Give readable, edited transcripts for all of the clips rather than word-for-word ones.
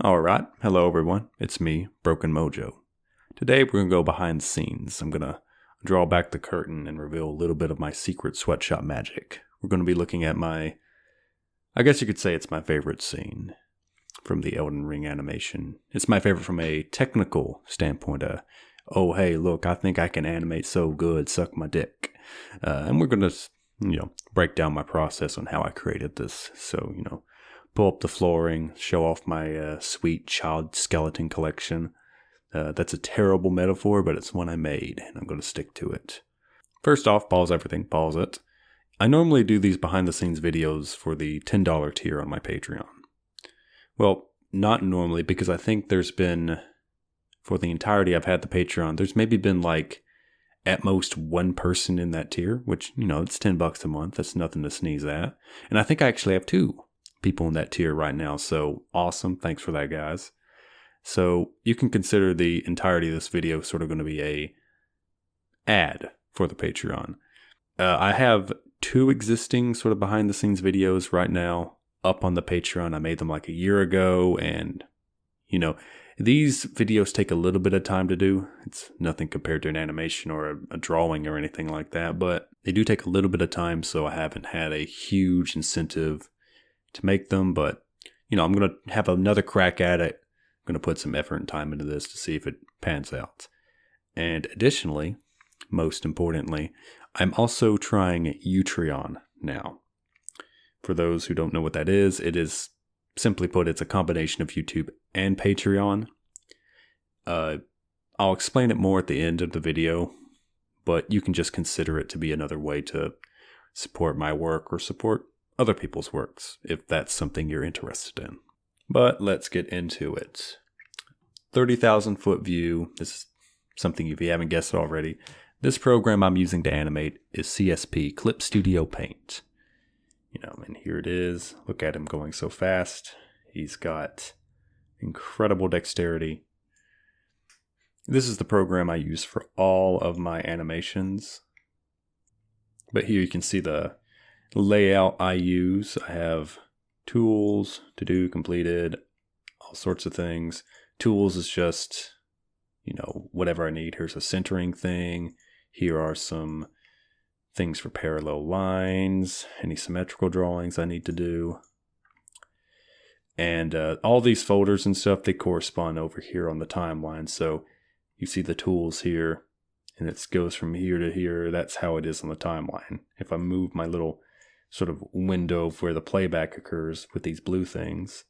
Alright, hello everyone, it's me, Broken Mojo. Today we're going to go behind the scenes. I'm going to draw back the curtain and reveal a little bit of my secret sweatshop magic. We're going to be looking at I guess you could say it's my favorite scene from the Elden Ring animation. It's my favorite from a technical standpoint. Oh hey, look, I think I can animate so good, suck my dick. And we're going to, break down my process on how I created this. So, pull up the flooring, show off my sweet child skeleton collection. That's a terrible metaphor, but it's one I made, and I'm going to stick to it. First off, pause everything, pause it. I normally do these behind-the-scenes videos for the $10 tier on my Patreon. Well, not normally, because I think there's been, for the entirety I've had the Patreon, there's maybe been at most one person in that tier, which, it's $10 a month. That's nothing to sneeze at. And I think I actually have two people in that tier right now, so awesome. Thanks for that, guys. So you can consider the entirety of this video sort of going to be a ad for the Patreon. I have two existing sort of behind the scenes videos right now up on the Patreon. I made them a year ago, and these videos take a little bit of time to do. It's nothing compared to an animation or a drawing or anything like that, but they do take a little bit of time, so I haven't had a huge incentive to make them, but I'm going to have another crack at it. I'm going to put some effort and time into this to see if it pans out. And additionally, most importantly, I'm also trying Utreon now. For those who don't know what that is, it is, simply put, it's a combination of YouTube and Patreon. I'll explain it more at the end of the video, but you can just consider it to be another way to support my work or support other people's works, if that's something you're interested in. But let's get into it. 30,000 foot view. This is something, if you haven't guessed already. This program I'm using to animate is CSP, Clip Studio Paint. And here it is. Look at him going so fast. He's got incredible dexterity. This is the program I use for all of my animations. But here you can see the layout I use. I have tools, to do, completed, all sorts of things. Tools is just, whatever I need. Here's a centering thing. Here are some things for parallel lines, any symmetrical drawings I need to do. And all these folders and stuff, they correspond over here on the timeline. So you see the tools here, and it goes from here to here. That's how it is on the timeline. If I move my little sort of window of where the playback occurs with these blue things,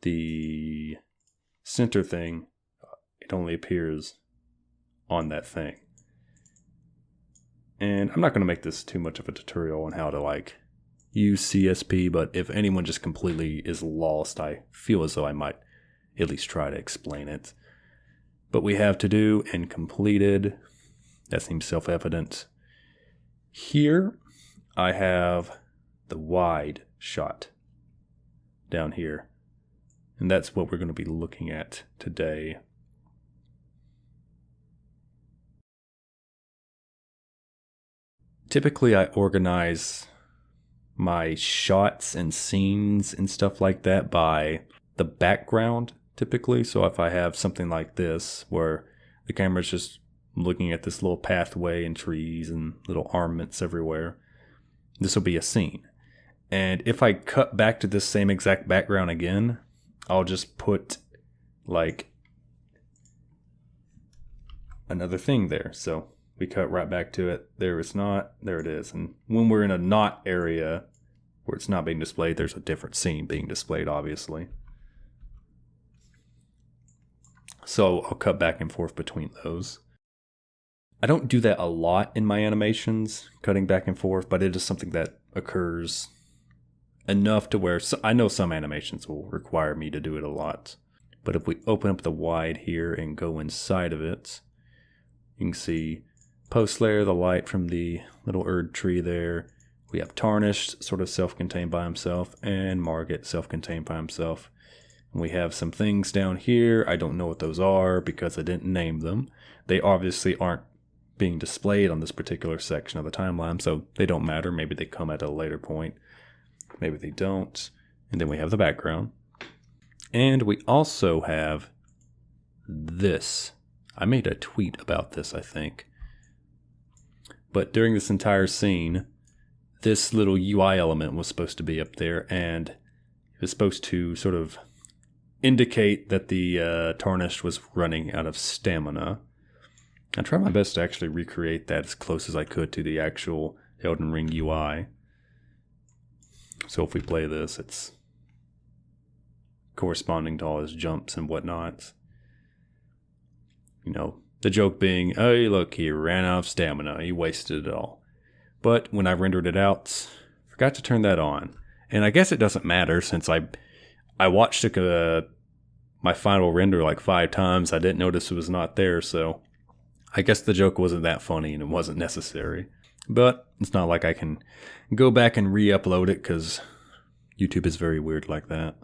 the center thing, it only appears on that thing. And I'm not going to make this too much of a tutorial on how to use CSP, but if anyone just completely is lost, I feel as though I might at least try to explain it. But we have to do and completed. That seems self-evident. Here, I have the wide shot down here. And that's what we're going to be looking at today. Typically, I organize my shots and scenes and stuff like that by the background, typically. So if I have something like this, where the camera's just looking at this little pathway and trees and little armaments everywhere, this will be a scene. And if I cut back to this same exact background again, I'll just put another thing there. So we cut right back to it. There it's not. There it is. And when we're in a not area where it's not being displayed, there's a different scene being displayed, obviously. So I'll cut back and forth between those. I don't do that a lot in my animations, cutting back and forth, but it is something that occurs enough to where I know some animations will require me to do it a lot. But if we open up the wide here and go inside of it, you can see post layer, the light from the little Erd tree there. We have Tarnished, sort of self-contained by himself, and Margit, self-contained by himself. And we have some things down here. I don't know what those are because I didn't name them. They obviously aren't being displayed on this particular section of the timeline, so they don't matter. Maybe they come at a later point. Maybe they don't. And then we have the background. And we also have this. I made a tweet about this, I think. But during this entire scene, this little UI element was supposed to be up there, and it was supposed to sort of indicate that the Tarnished was running out of stamina. I tried my best to actually recreate that as close as I could to the actual Elden Ring UI. So if we play this, it's corresponding to all his jumps and whatnot. You know, the joke being, oh, look, he ran out of stamina. He wasted it all. But when I rendered it out, I forgot to turn that on. And I guess it doesn't matter since I watched my final render like 5 times. I didn't notice it was not there, so I guess the joke wasn't that funny and it wasn't necessary. But it's not like I can go back and re-upload it because YouTube is very weird like that.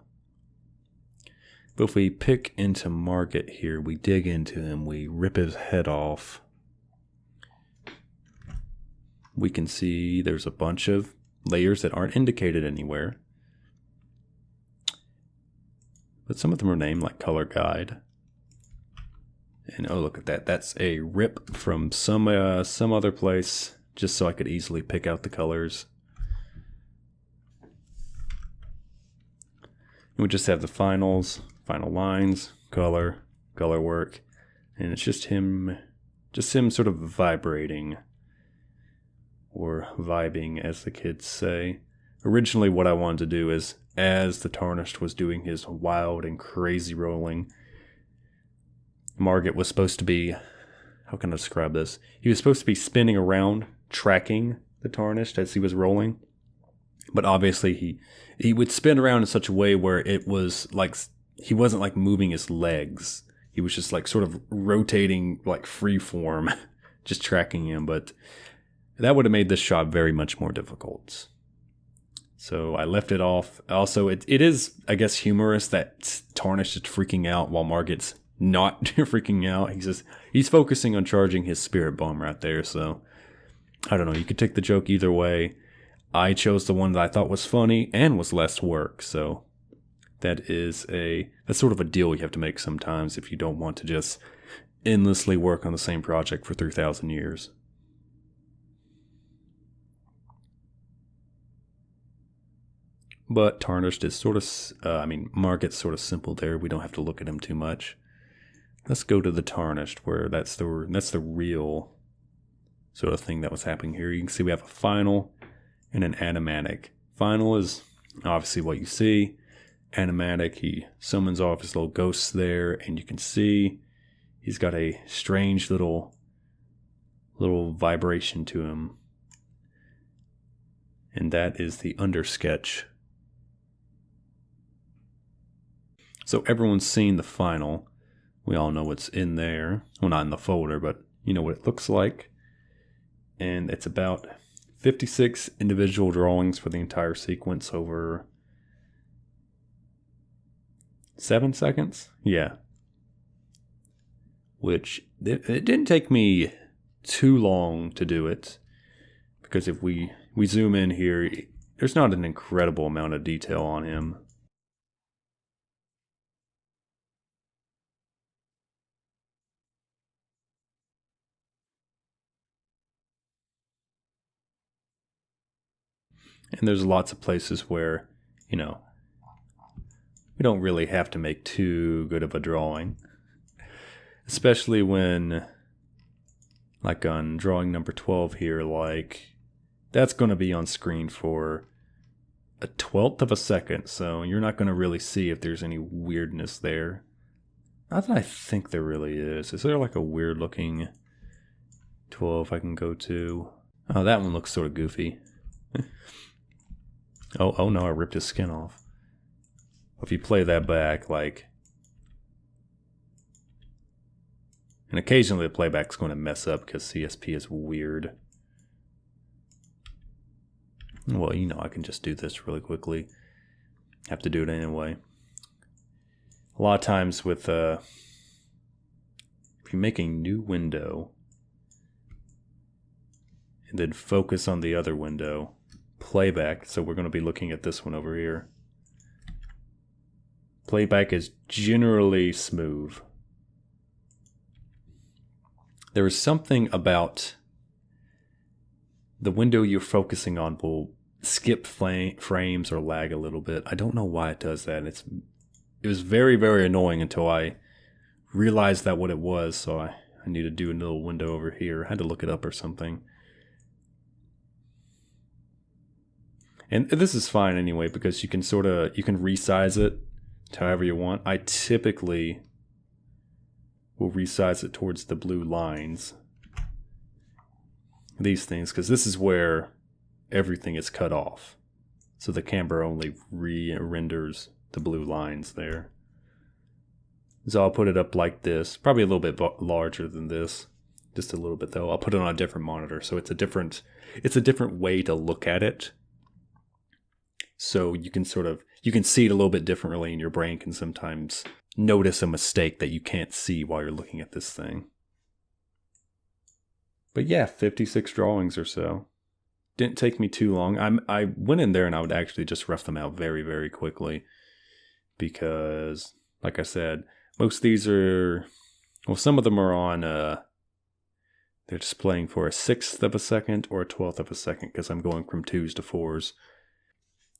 But if we pick into Margit here, we dig into him, we rip his head off, we can see there's a bunch of layers that aren't indicated anywhere. But some of them are named like Color Guide. And oh, look at that. That's a rip from some other place, just so I could easily pick out the colors. And we just have the final lines, color work, and it's just him sort of vibrating, or vibing as the kids say. Originally what I wanted to do is, as the Tarnished was doing his wild and crazy rolling, Margit was supposed to be, how can I describe this? He was supposed to be spinning around, tracking the Tarnished as he was rolling. But obviously he would spin around in such a way where it was like, he wasn't like moving his legs. He was just like sort of rotating like free form, just tracking him. But that would have made this shot very much more difficult. So I left it off. Also, it is, I guess, humorous that Tarnished is freaking out while Margit's not freaking out. He's focusing on charging his spirit bomb right there. So I don't know. You could take the joke either way. I chose the one that I thought was funny and was less work. So that's sort of a deal you have to make sometimes if you don't want to just endlessly work on the same project for 3,000 years. But Tarnished is sort of, Margit's sort of simple there. We don't have to look at him too much. Let's go to the Tarnished, where that's the real sort of thing that was happening here. You can see we have a final and an animatic. Final is obviously what you see. Animatic, he summons off his little ghosts there, and you can see he's got a strange little vibration to him. And that is the undersketch. So everyone's seen the final. We all know what's in there. Well, not in the folder, but you know what it looks like. And it's about 56 individual drawings for the entire sequence over 7 seconds? Yeah. Which, it didn't take me too long to do it. Because if we zoom in here, there's not an incredible amount of detail on him. And there's lots of places where, we don't really have to make too good of a drawing. Especially when, like on drawing number 12 here, that's going to be on screen for a 1/12 of a second. So you're not going to really see if there's any weirdness there. Not that I think there really is. Is there like a weird looking 12 I can go to? Oh, that one looks sort of goofy. Oh no, I ripped his skin off. If you play that back, and occasionally the playback's going to mess up because CSP is weird. Well, I can just do this really quickly. Have to do it anyway. A lot of times with, if you make a new window, and then focus on the other window, playback, so we're going to be looking at this one over here. Playback is generally smooth. There is something about the window you're focusing on will skip frames or lag a little bit. I don't know why it does that. It was very, very annoying until I realized that what it was, so I need to do a little window over here. I had to look it up or something. And this is fine anyway, because you can resize it to however you want. I typically will resize it towards the blue lines. These things, because this is where everything is cut off. So the camera only re-renders the blue lines there. So I'll put it up like this, probably a little bit larger than this, just a little bit though. I'll put it on a different monitor, so it's a different way to look at it. So you can see it a little bit differently, and your brain can sometimes notice a mistake that you can't see while you're looking at this thing. But yeah, 56 drawings or so. Didn't take me too long. I went in there and I would actually just rough them out very, very quickly. Because, like I said, most of these are... Well, some of them are on... they're displaying for a 1/6 of a second or a 1/12 of a second, because I'm going from 2s to 4s.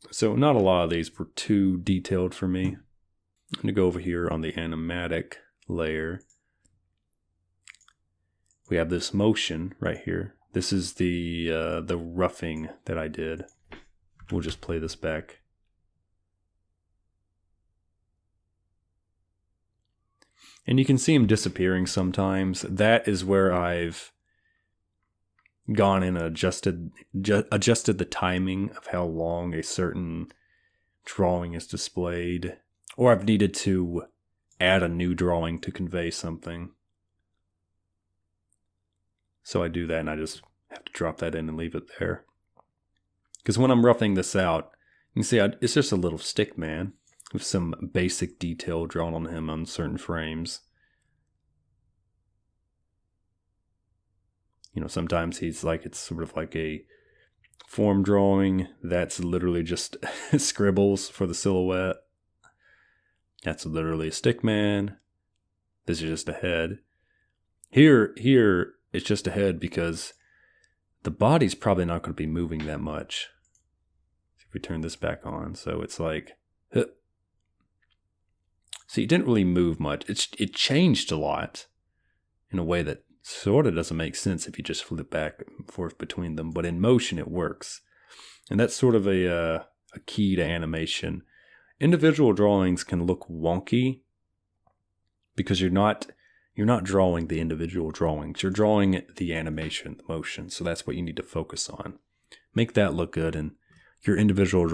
So not a lot of these were too detailed for me. I'm going to go over here on the animatic layer. We have this motion right here. This is the roughing that I did. We'll just play this back. And you can see him disappearing sometimes. That is where I've gone and adjusted the timing of how long a certain drawing is displayed. Or I've needed to add a new drawing to convey something. So I do that, and I just have to drop that in and leave it there. Because when I'm roughing this out, you can see it's just a little stick man with some basic detail drawn on him on certain frames. You know, sometimes it's sort of like a form drawing that's literally just scribbles for the silhouette. That's literally a stick man. This is just a head. Here it's just a head because the body's probably not going to be moving that much. If we turn this back on, so it's like, huh. See, it didn't really move much. It changed a lot in a way that sort of doesn't make sense if you just flip back and forth between them. But in motion, it works. And that's sort of a key to animation. Individual drawings can look wonky because you're not drawing the individual drawings. You're drawing the animation, the motion. So that's what you need to focus on. Make that look good, and your individual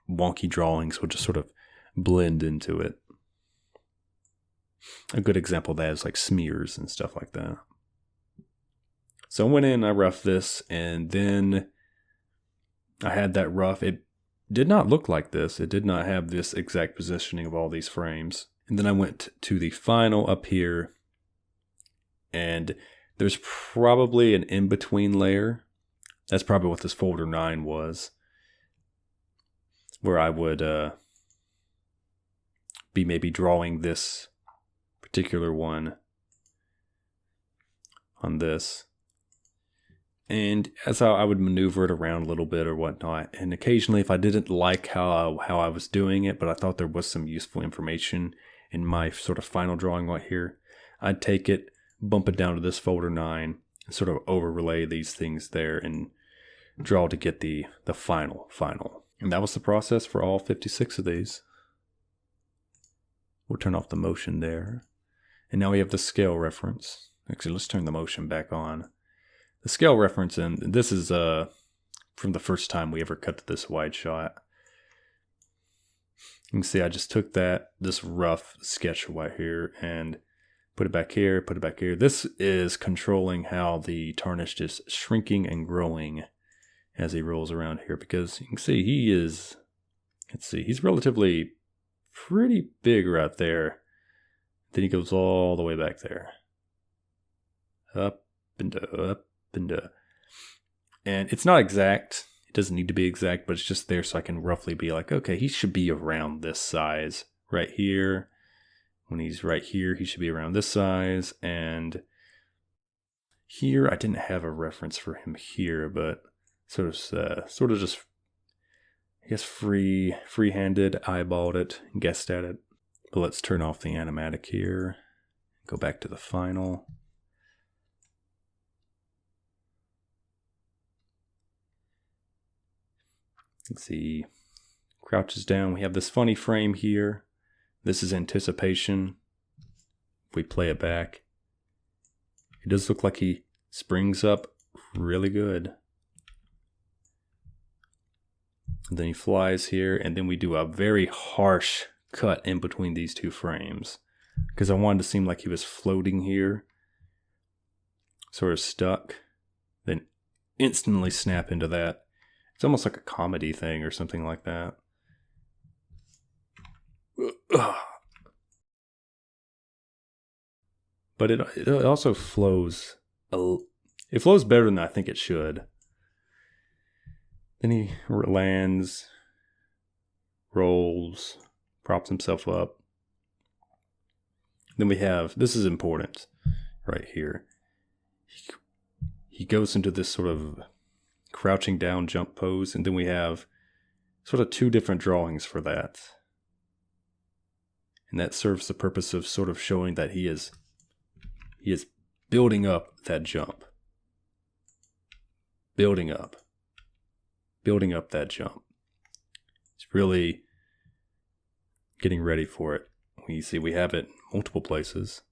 wonky drawings will just sort of blend into it. A good example of that is like smears and stuff like that. So I went in, I roughed this, and then I had that rough. It did not look like this. It did not have this exact positioning of all these frames. And then I went to the final up here, and there's probably an in-between layer. That's probably what this folder 9 was, where I would be maybe drawing this particular one on this. And as I would maneuver it around a little bit or whatnot, and occasionally if I didn't like how I was doing it, but I thought there was some useful information in my sort of final drawing right here, I'd take it, bump it down to this folder 9, and sort of overlay these things there and draw to get the final. And that was the process for all 56 of these. We'll turn off the motion there. And now we have the scale reference. Actually, let's turn the motion back on. The scale reference, and this is from the first time we ever cut to this wide shot. You can see I just took this rough sketch right here and put it back here, put it back here. This is controlling how the Tarnished is shrinking and growing as he rolls around here, because you can see he's relatively pretty big right there. Then he goes all the way back there. Up and up and up. And it's not exact. It doesn't need to be exact, but it's just there so I can roughly be like, okay, he should be around this size right here. When he's right here, he should be around this size. And here, I didn't have a reference for him here, but sort of just, I guess, free-handed, eyeballed it, guessed at it. But let's turn off the animatic here. Go back to the final. Let's see. Crouches down. We have this funny frame here. This is anticipation. If we play it back, it does look like he springs up really good. And then he flies here, and then we do a very harsh cut in between these two frames because I wanted to seem like he was floating here, sort of stuck, then instantly snap into that. It's almost like a comedy thing or something like that. But it also flows. It flows better than I think it should. Then he lands, rolls, props himself up. Then we have, this is important right here. He goes into this sort of crouching down jump pose, and then we have sort of two different drawings for that. And that serves the purpose of sort of showing that he is building up that jump. Building up that jump. It's really getting ready for it. You see we have it multiple places.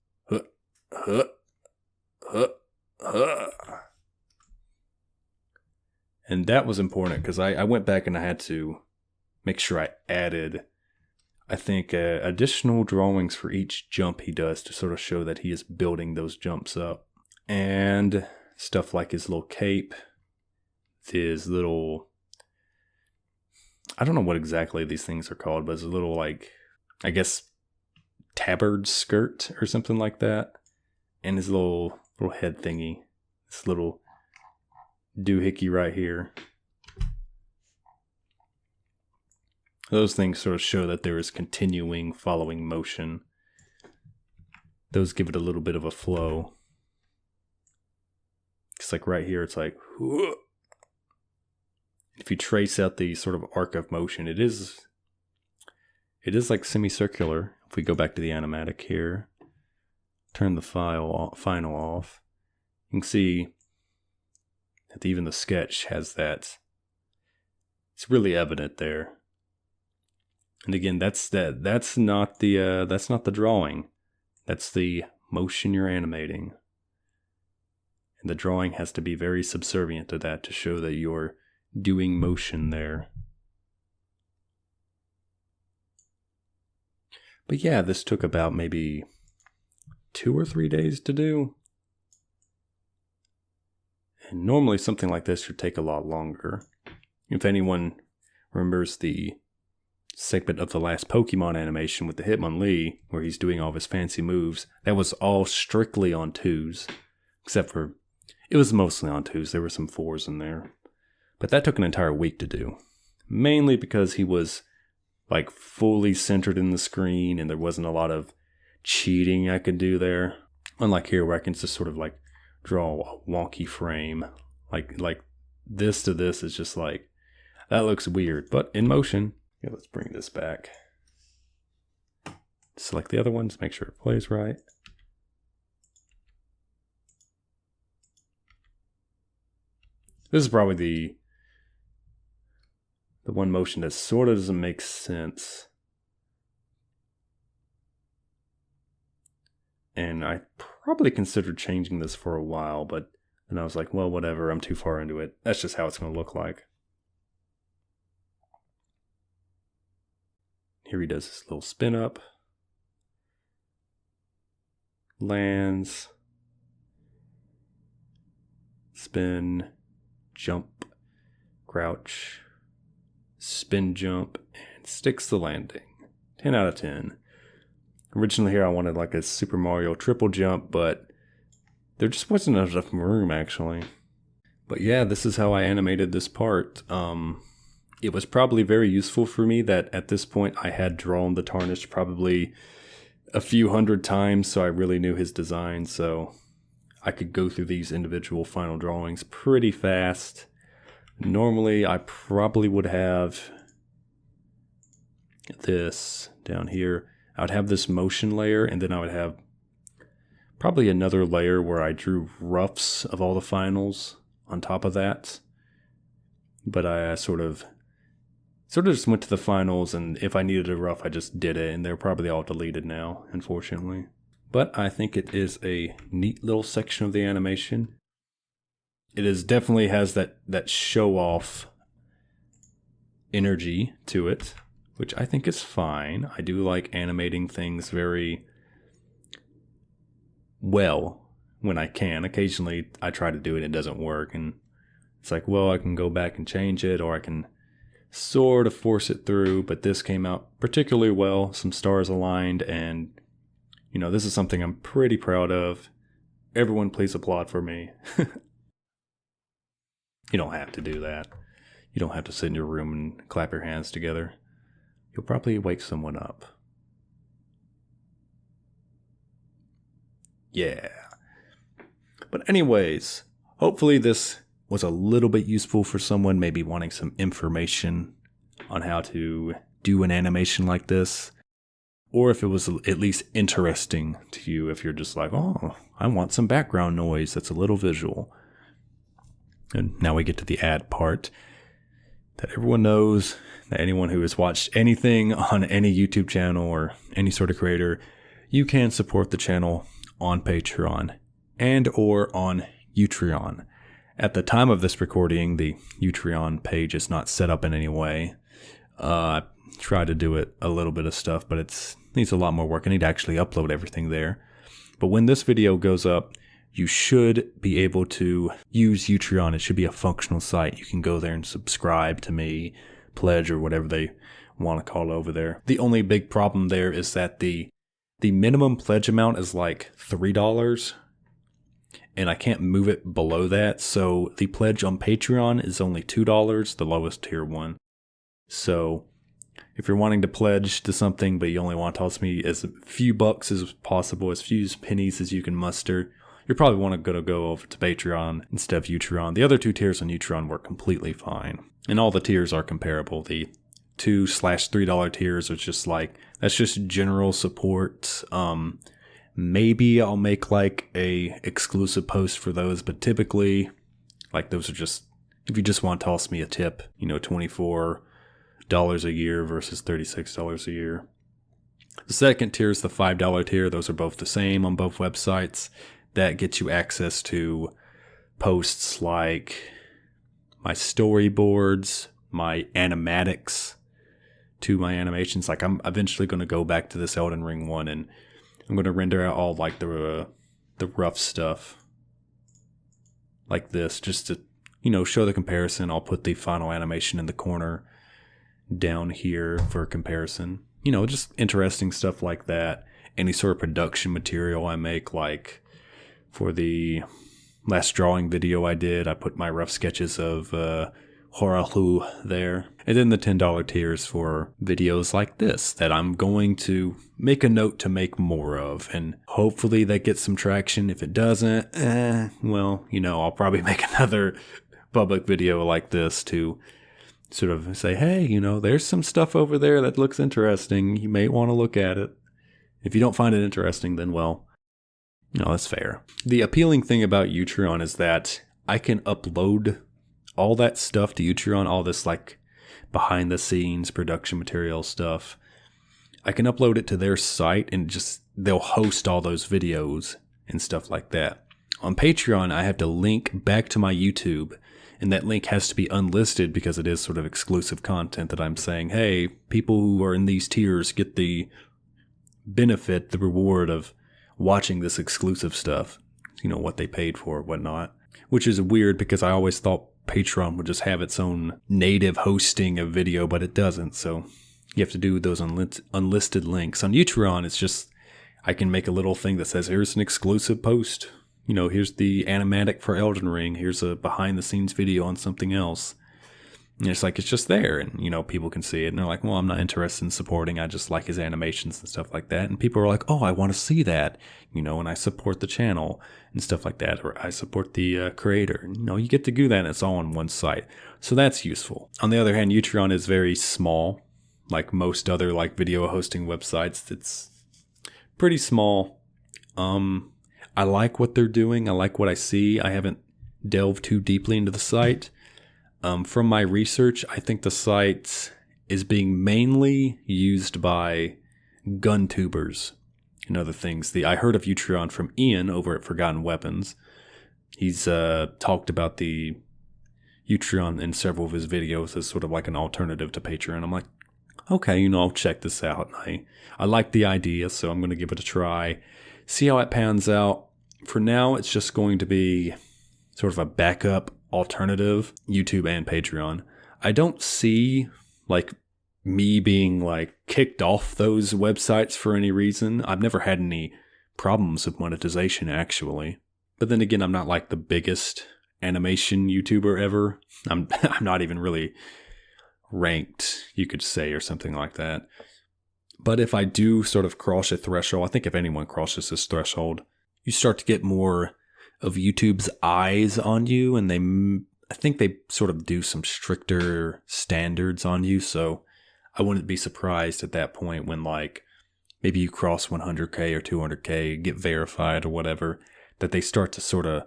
And that was important because I went back and I had to make sure I added, I think, additional drawings for each jump he does to sort of show that he is building those jumps up. And stuff like his little cape, his little, I don't know what exactly these things are called, but it's a little, like, I guess, tabard skirt or something like that. And his little head thingy, this little doohickey right here. Those things sort of show that there is continuing following motion. Those give it a little bit of a flow. It's like right here, it's like, whoa. If you trace out the sort of arc of motion, it is like semicircular. If we go back to the animatic here, turn the final off, you can see that even the sketch has that. It's really evident there. And again, that's not the drawing. That's the motion you're animating. And the drawing has to be very subservient to that to show that you're doing motion there. But yeah, this took about maybe 2 or 3 days to do. And normally something like this should take a lot longer. If anyone remembers the segment of the last Pokemon animation with the Hitmonlee, where he's doing all of his fancy moves, that was all strictly on 2s. Except for, it was mostly on 2s. There were some 4s in there. But that took an entire week to do. Mainly because he was like fully centered in the screen and there wasn't a lot of cheating I could do there. Unlike here where I can just sort of like draw a wonky frame. Like this to this is just like, that looks weird. But in motion, yeah, let's bring this back. Select the other ones, make sure it plays right. This is probably the one motion that sort of doesn't make sense. And I probably considered changing this for a while, but then I was like, well, whatever, I'm too far into it. That's just how it's going to look like. Here he does this little spin up. Lands. Spin. Jump. Crouch. Spin jump. And sticks the landing. 10 out of 10. Originally here I wanted like a Super Mario triple jump, but there just wasn't enough room actually. But yeah, this is how I animated this part. it was probably very useful for me that at this point I had drawn the Tarnished probably a few hundred times, so I really knew his design, so I could go through these individual final drawings pretty fast. Normally, I probably would have this down here. I would have this motion layer, and then I would have probably another layer where I drew roughs of all the finals on top of that. But I sort of just went to the finals, and if I needed a rough, I just did it, and they're probably all deleted now, unfortunately. But I think it is a neat little section of the animation. It is definitely has that show-off energy to it, which I think is fine. I do like animating things very well when I can. Occasionally, I try to do it, it doesn't work, and it's like, well, I can go back and change it, or I can sort of force it through, but this came out particularly well. Some stars aligned, and, you know, this is something I'm pretty proud of. Everyone please applaud for me. You don't have to do that. You don't have to sit in your room and clap your hands together. You'll probably wake someone up. Yeah. But anyways, hopefully this was a little bit useful for someone maybe wanting some information on how to do an animation like this. Or if it was at least interesting to you, if you're just like, oh, I want some background noise that's a little visual. And now we get to the ad part that everyone knows, that anyone who has watched anything on any YouTube channel or any sort of creator, you can support the channel on Patreon and or on Utreon. At the time of this recording, the Utreon page is not set up in any way. I tried to do it a little bit of stuff, but it needs a lot more work. I need to actually upload everything there. But when this video goes up, you should be able to use Utreon. It should be a functional site. You can go there and subscribe to me, pledge, or whatever they want to call it over there. The only big problem there is that the minimum pledge amount is like $3, and I can't move it below that. So the pledge on Patreon is only $2, the lowest tier one. So if you're wanting to pledge to something, but you only want to toss me as few bucks as possible, as few pennies as you can muster, you probably want to go over to Patreon instead of Utreon. The other two tiers on Utreon work completely fine. And all the tiers are comparable. The $2/$3 tiers are just like, that's just general support. Maybe I'll make like a exclusive post for those, but typically, like, those are just, if you just want to toss me a tip, you know, $24 a year versus $36 a year. The second tier is the $5 tier. Those are both the same on both websites. That gets you access to posts like my storyboards, my animatics to my animations. Like, I'm eventually going to go back to this Elden Ring one, and I'm going to render out all like the rough stuff like this, just to, you know, show the comparison. I'll put the final animation in the corner down here for comparison. You know, just interesting stuff like that. Any sort of production material I make, like for the last drawing video I did, I put my rough sketches of Horahu there. And then the $10 tiers for videos like this that I'm going to make a note to make more of. And hopefully that gets some traction. If it doesn't, well, you know, I'll probably make another public video like this to sort of say, hey, you know, there's some stuff over there that looks interesting. You may want to look at it. If you don't find it interesting, then, well, you know, that's fair. The appealing thing about Utreon is that I can upload all that stuff to Utreon, all this like behind the scenes production material stuff. I can upload it to their site, and just they'll host all those videos and stuff like that. On Patreon, I have to link back to my YouTube, and that link has to be unlisted because it is sort of exclusive content that I'm saying, hey, people who are in these tiers get the benefit, the reward of watching this exclusive stuff, you know, what they paid for, whatnot. Which is weird because I always thought Patreon would just have its own native hosting of video, but it doesn't. So you have to do those unlisted links. On Utreon, it's just, I can make a little thing that says, here's an exclusive post. You know, here's the animatic for Elden Ring. Here's a behind the scenes video on something else. And it's like, it's just there, and, you know, people can see it, and they're like, well, I'm not interested in supporting, I just like his animations and stuff like that. And people are like, oh, I want to see that, you know, and I support the channel and stuff like that, or I support the creator. And, you know, you get to do that, and it's all on one site. So that's useful. On the other hand, Utreon is very small, like most other like video hosting websites. It's pretty small. I like what they're doing. I like what I see. I haven't delved too deeply into the site. From my research, I think the site is being mainly used by gun tubers and other things. I heard of Utreon from Ian over at Forgotten Weapons. He's talked about the Utreon in several of his videos as sort of like an alternative to Patreon. I'm like, okay, you know, I'll check this out. I like the idea, so I'm going to give it a try, see how it pans out. For now, it's just going to be sort of a backup alternative, YouTube and Patreon. I don't see like me being like kicked off those websites for any reason. I've never had any problems with monetization actually. But then again, I'm not like the biggest animation YouTuber ever. I'm not even really ranked, you could say, or something like that. But if I do sort of cross a threshold, I think if anyone crosses this threshold, you start to get more of YouTube's eyes on you, and I think they sort of do some stricter standards on you. So I wouldn't be surprised at that point when like maybe you cross 100K or 200K, get verified or whatever, that they start to sort of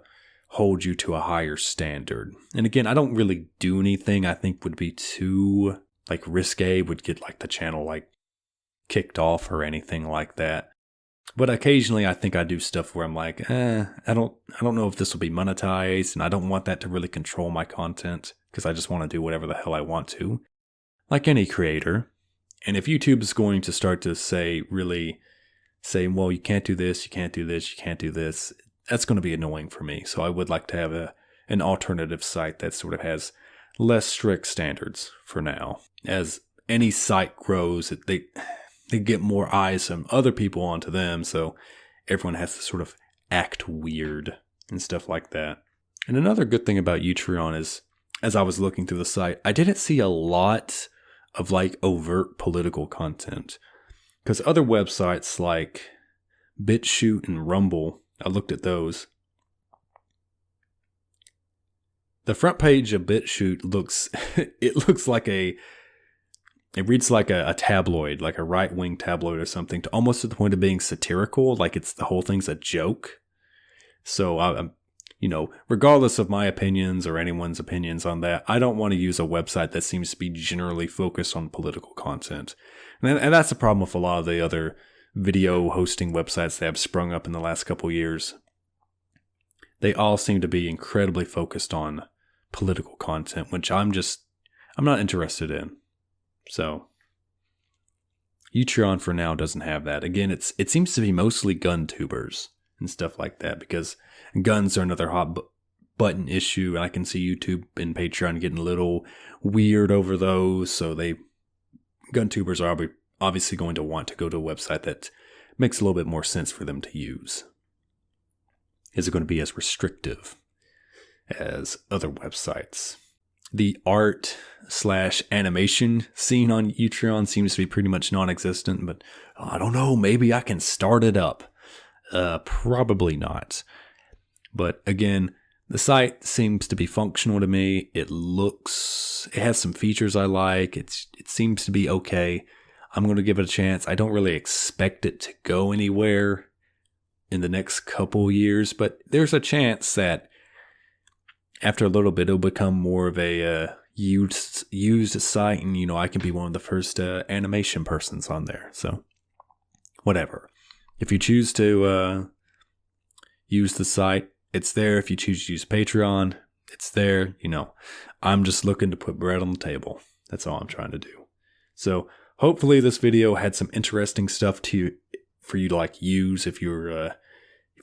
hold you to a higher standard. And again, I don't really do anything I think would be too like risque, would get like the channel like kicked off or anything like that. But occasionally I think I do stuff where I'm like, I don't know if this will be monetized, and I don't want that to really control my content because I just want to do whatever the hell I want to, like any creator. And if YouTube is going to start to really say, well, you can't do this, you can't do this, you can't do this, that's going to be annoying for me. So I would like to have an alternative site that sort of has less strict standards for now. As any site grows, they get more eyes from other people onto them, so everyone has to sort of act weird and stuff like that. And another good thing about Utreon is, as I was looking through the site, I didn't see a lot of like overt political content. Because other websites like BitChute and Rumble, I looked at those. The front page of BitChute looks like it reads like a tabloid, like a right-wing tabloid or something, to almost to the point of being satirical, like the whole thing's a joke. So, I'm, you know, regardless of my opinions or anyone's opinions on that, I don't want to use a website that seems to be generally focused on political content. And that's the problem with a lot of the other video hosting websites that have sprung up in the last couple years. They all seem to be incredibly focused on political content, which I'm not interested in. So, Utreon for now doesn't have that. Again, it seems to be mostly gun tubers and stuff like that, because guns are another hot button issue, and I can see YouTube and Patreon getting a little weird over those. So gun tubers are obviously going to want to go to a website that makes a little bit more sense for them to use. Is it going to be as restrictive as other websites? The art/animation scene on Utreon seems to be pretty much non-existent, but I don't know, maybe I can start it up. Probably not. But again, the site seems to be functional to me. It has some features I like. It seems to be okay. I'm going to give it a chance. I don't really expect it to go anywhere in the next couple years, but there's a chance that after a little bit, it'll become more of a used site, and, you know, I can be one of the first animation persons on there. So, whatever. If you choose to use the site, it's there. If you choose to use Patreon, it's there. You know, I'm just looking to put bread on the table. That's all I'm trying to do. So, hopefully, this video had some interesting stuff for you to like use if you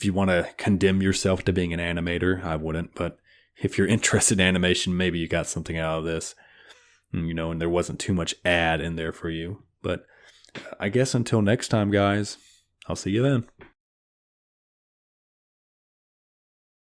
want to condemn yourself to being an animator. I wouldn't, but if you're interested in animation, maybe you got something out of this, you know, and there wasn't too much ad in there for you. But I guess until next time, guys, I'll see you then.